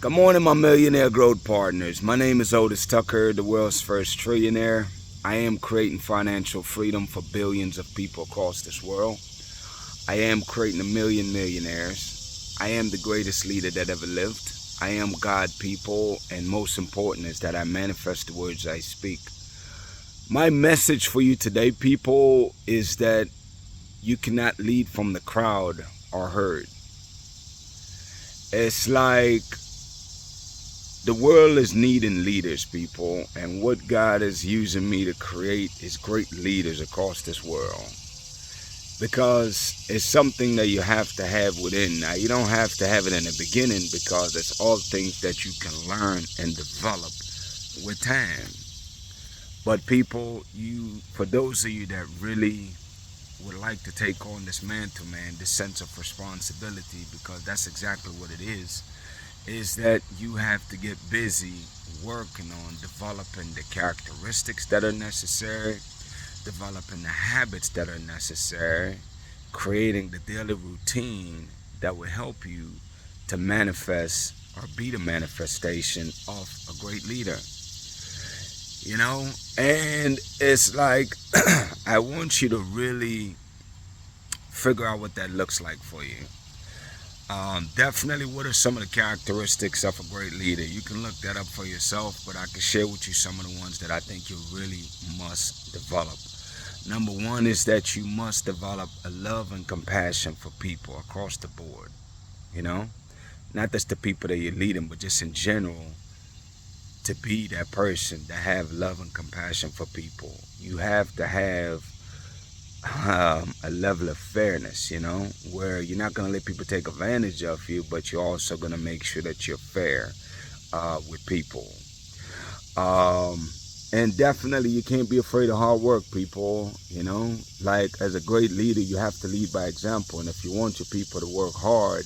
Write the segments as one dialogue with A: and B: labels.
A: Good morning, my millionaire growth partners. My name is Otis Tucker, the world's first trillionaire. I am creating financial freedom for billions of people across this world. I am creating a million millionaires. I am the greatest leader that ever lived. I am God, people, and most important is that I manifest the words I speak. My message for you today, people, is that you cannot lead from the crowd or herd. It's like the world is needing leaders, people, and what God is using me to create is great leaders across this world. Because it's something that you have to have within. Now, you don't have to have it in the beginning because it's all things that you can learn and develop with time. But people, for those of you that really would like to take on this mantle, man, this sense of responsibility, because that's exactly what it is that you have to get busy working on developing the characteristics that are necessary, developing the habits that are necessary, creating the daily routine that will help you to manifest or be the manifestation of a great leader. And it's like I want you to really figure out what that looks like for you. Definitely, what are some of the characteristics of a great leader? You can look that up for yourself, but I can share with you some of the ones that I think you really must develop. Number one is that you must develop a love and compassion for people across the board. Not just the people that you're leading, but just in general, to be that person that have love and compassion for people. You have to have a level of fairness, where you're not going to let people take advantage of you, but you're also going to make sure that you're fair with people. And definitely you can't be afraid of hard work, people. Like as a great leader, you have to lead by example. And if you want your people to work hard,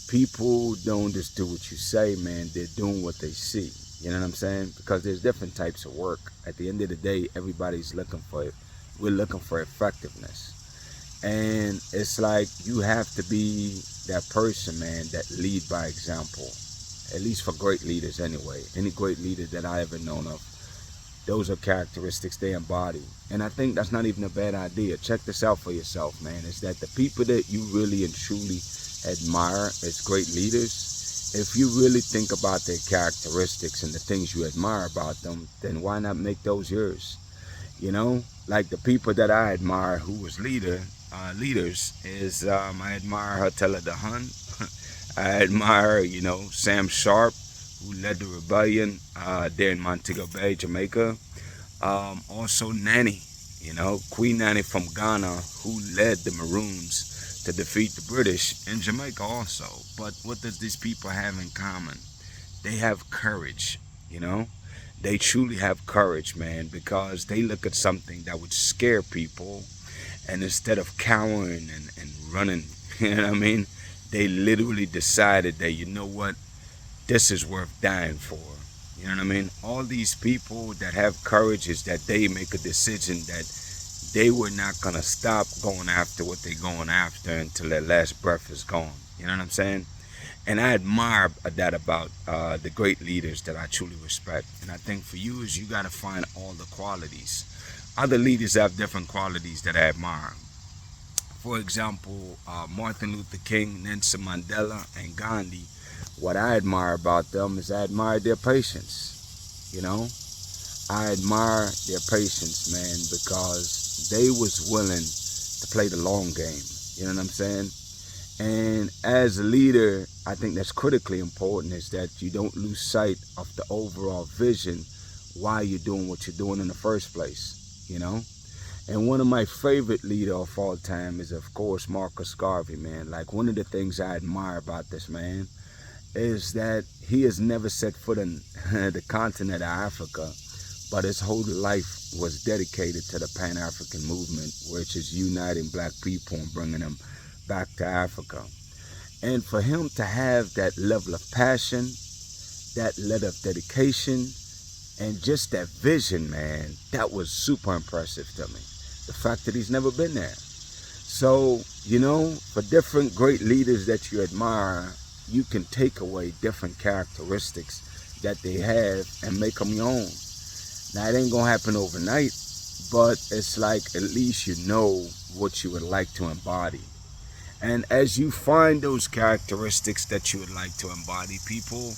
A: people don't just do what you say, man. They're doing what they see. You know what I'm saying? Because there's different types of work. At the end of the day, everybody's looking for it. We're looking for effectiveness. And it's like you have to be that person, man, that lead by example. At least for great leaders anyway. Any great leader that I ever known of, those are characteristics they embody. And I think that's not even a bad idea. Check this out for yourself, man. Is that the people that you really and truly admire as great leaders, if you really think about their characteristics and the things you admire about them, then why not make those yours? Like the people that I admire who was leaders is I admire Attila the Hun. I admire, Sam Sharp, who led the rebellion there in Montego Bay, Jamaica. Also Nanny, Queen Nanny from Ghana, who led the Maroons to defeat the British in Jamaica also. But what does these people have in common? They have courage, They truly have courage, man, because they look at something that would scare people, and instead of cowering and running, you know what I mean? They literally decided that, you know what, this is worth dying for. You know what I mean? All these people that have courage is that they make a decision that they were not going to stop going after what they're going after until their last breath is gone. You know what I'm saying? And I admire that about the great leaders that I truly respect. And I think for you is you got to find all the qualities. Other leaders have different qualities that I admire. For example, Martin Luther King, Nelson Mandela, and Gandhi. What I admire about them is I admire their patience. I admire their patience, man, because they was willing to play the long game. You know what I'm saying? And as a leader, I think that's critically important is that you don't lose sight of the overall vision why you're doing what you're doing in the first place, And one of my favorite leaders of all time is, of course, Marcus Garvey, man. Like, one of the things I admire about this man is that he has never set foot on the continent of Africa, but his whole life was dedicated to the Pan-African movement, which is uniting black people and bringing them back to Africa. And for him to have that level of passion, that level of dedication, and just that vision, man, that was super impressive to me. The fact that he's never been there. So, for different great leaders that you admire, you can take away different characteristics that they have and make them your own. Now, it ain't gonna happen overnight, but it's like at least you know what you would like to embody. And as you find those characteristics that you would like to embody, people,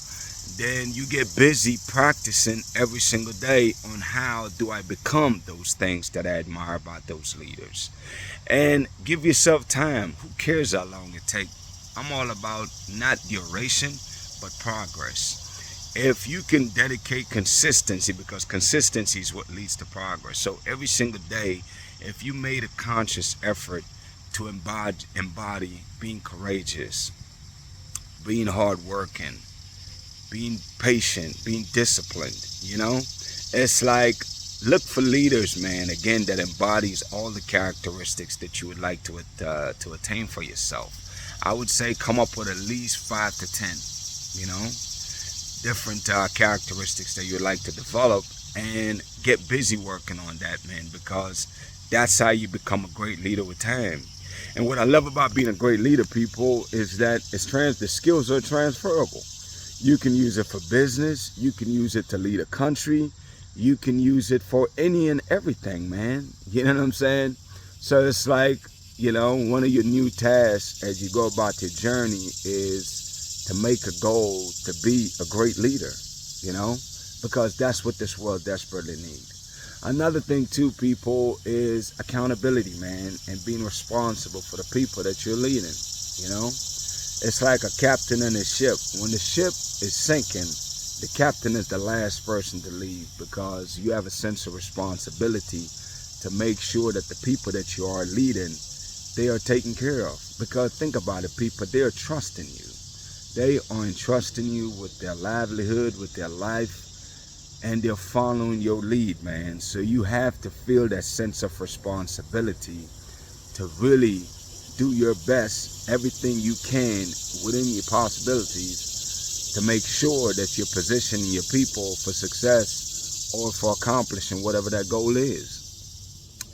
A: then you get busy practicing every single day on how do I become those things that I admire about those leaders. And give yourself time. Who cares how long it takes? I'm all about not duration, but progress. If you can dedicate consistency, because consistency is what leads to progress. So every single day, if you made a conscious effort to embody being courageous, being hardworking, being patient, being disciplined, it's like look for leaders, man, again, that embodies all the characteristics that you would like to attain for yourself. I would say come up with at least 5 to 10, different characteristics that you would like to develop, and get busy working on that, man, because that's how you become a great leader with time. And what I love about being a great leader, people, is that the skills are transferable. You can use it for business. You can use it to lead a country. You can use it for any and everything, man. You know what I'm saying? So it's like, one of your new tasks as you go about your journey is to make a goal to be a great leader, because that's what this world desperately needs. Another thing too, people, is accountability, man, and being responsible for the people that you're leading. It's like a captain in a ship. When the ship is sinking, the captain is the last person to leave, because you have a sense of responsibility to make sure that the people that you are leading, they are taken care of. Because think about it, people, they are trusting you. They are entrusting you with their livelihood, with their life, and they're following your lead, man. So you have to feel that sense of responsibility to really do your best, everything you can within your possibilities, to make sure that you're positioning your people for success or for accomplishing whatever that goal is.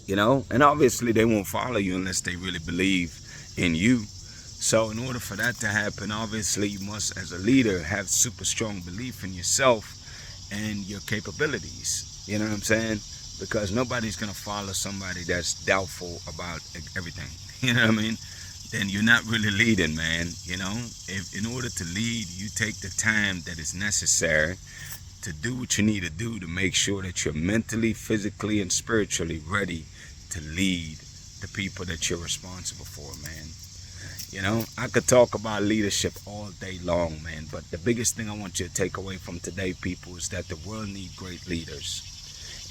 A: And obviously they won't follow you unless they really believe in you. So in order for that to happen, obviously you must, as a leader, have super strong belief in yourself and your capabilities. You know what I'm saying? Because nobody's gonna follow somebody that's doubtful about everything. You know what I mean? Then you're not really leading, man. If in order to lead, you take the time that is necessary to do what you need to do to make sure that you're mentally, physically, and spiritually ready to lead the people that you're responsible for, man. I could talk about leadership all day long, man, but the biggest thing I want you to take away from today, people, is that the world needs great leaders.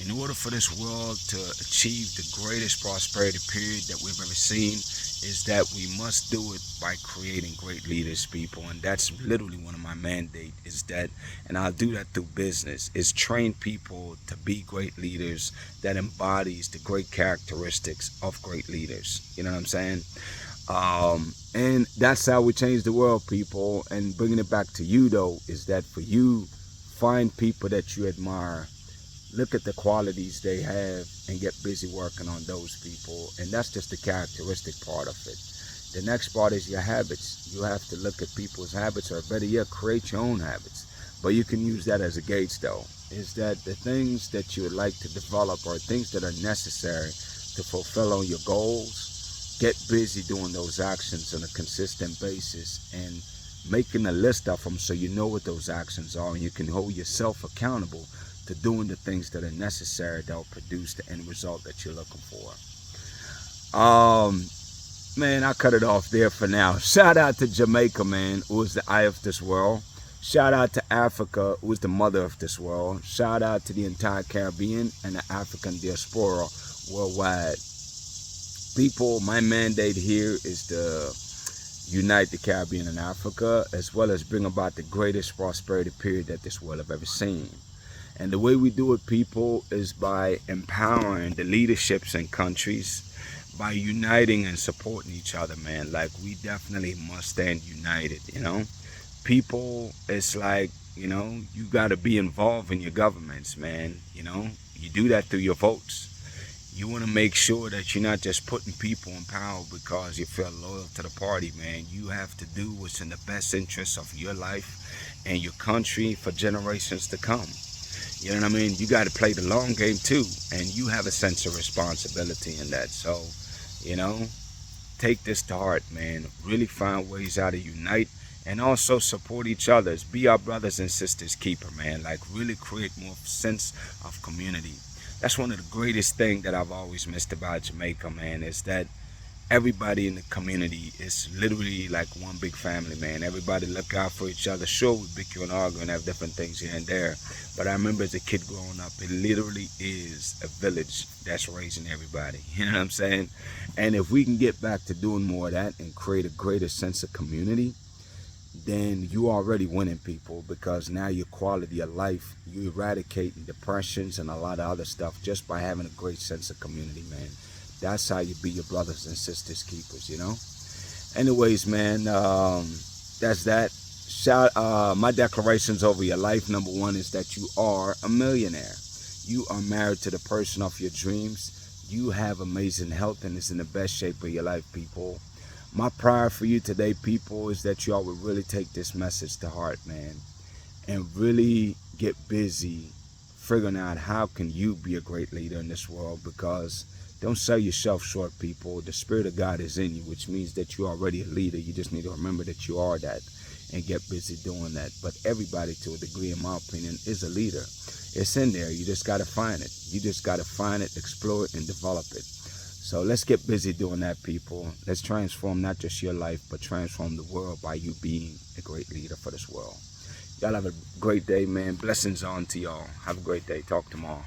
A: In order for this world to achieve the greatest prosperity period that we've ever seen, is that we must do it by creating great leaders, people. And that's literally one of my mandates, is that, and I'll do that through business, is train people to be great leaders that embodies the great characteristics of great leaders. You know what I'm saying? And that's how we change the world, people. And bringing it back to you, though, is that for you, find people that you admire, look at the qualities they have, and get busy working on those people. And that's just the characteristic part of it. The next part is your habits. You have to look at people's habits, or better yet, create your own habits. But you can use that as a gauge, though, is that the things that you would like to develop are things that are necessary to fulfill on your goals. Get busy doing those actions on a consistent basis and making a list of them, so you know what those actions are, and you can hold yourself accountable to doing the things that are necessary that will produce the end result that you're looking for. Man, I cut it off there for now. Shout out to Jamaica, man, who is the eye of this world. Shout out to Africa, who is the mother of this world. Shout out to the entire Caribbean and the African diaspora worldwide. People, my mandate here is to unite the Caribbean and Africa, as well as bring about the greatest prosperity period that this world have ever seen. And the way we do it, people, is by empowering the leaderships in countries, by uniting and supporting each other, man. Like, we definitely must stand united, People, it's like, you got to be involved in your governments, man. You do that through your votes. You want to make sure that you're not just putting people in power because you feel loyal to the party, man. You have to do what's in the best interest of your life and your country for generations to come. You know what I mean? You got to play the long game too, and you have a sense of responsibility in that. So, you know, take this to heart, man. Really find ways how to unite and also support each other. Be our brothers and sisters keeper, man. Like really create more sense of community. That's one of the greatest things that I've always missed about Jamaica, man, is that everybody in the community is literally like one big family, man. Everybody look out for each other. Sure, we bicker and argue and have different things here and there, but I remember as a kid growing up, it literally is a village that's raising everybody. You know what I'm saying? And if we can get back to doing more of that and create a greater sense of community, then you already winning, people, because now your quality of life, you eradicating depressions and a lot of other stuff just by having a great sense of community, man. That's how you be your brothers and sisters keepers, you know. Anyways, man, that's that. My declarations over your life. Number one is that you are a millionaire. You are married to the person of your dreams. You have amazing health and is in the best shape of your life, people. My prayer for you today, people, is that y'all would really take this message to heart, man, and really get busy figuring out how can you be a great leader in this world, because don't sell yourself short, people. The Spirit of God is in you, which means that you're already a leader. You just need to remember that you are that and get busy doing that. But everybody, to a degree, in my opinion, is a leader. It's in there. You just got to find it. You just got to find it, explore it, and develop it. So let's get busy doing that, people. Let's transform not just your life, but transform the world by you being a great leader for this world. Y'all have a great day, man. Blessings on to y'all. Have a great day. Talk tomorrow.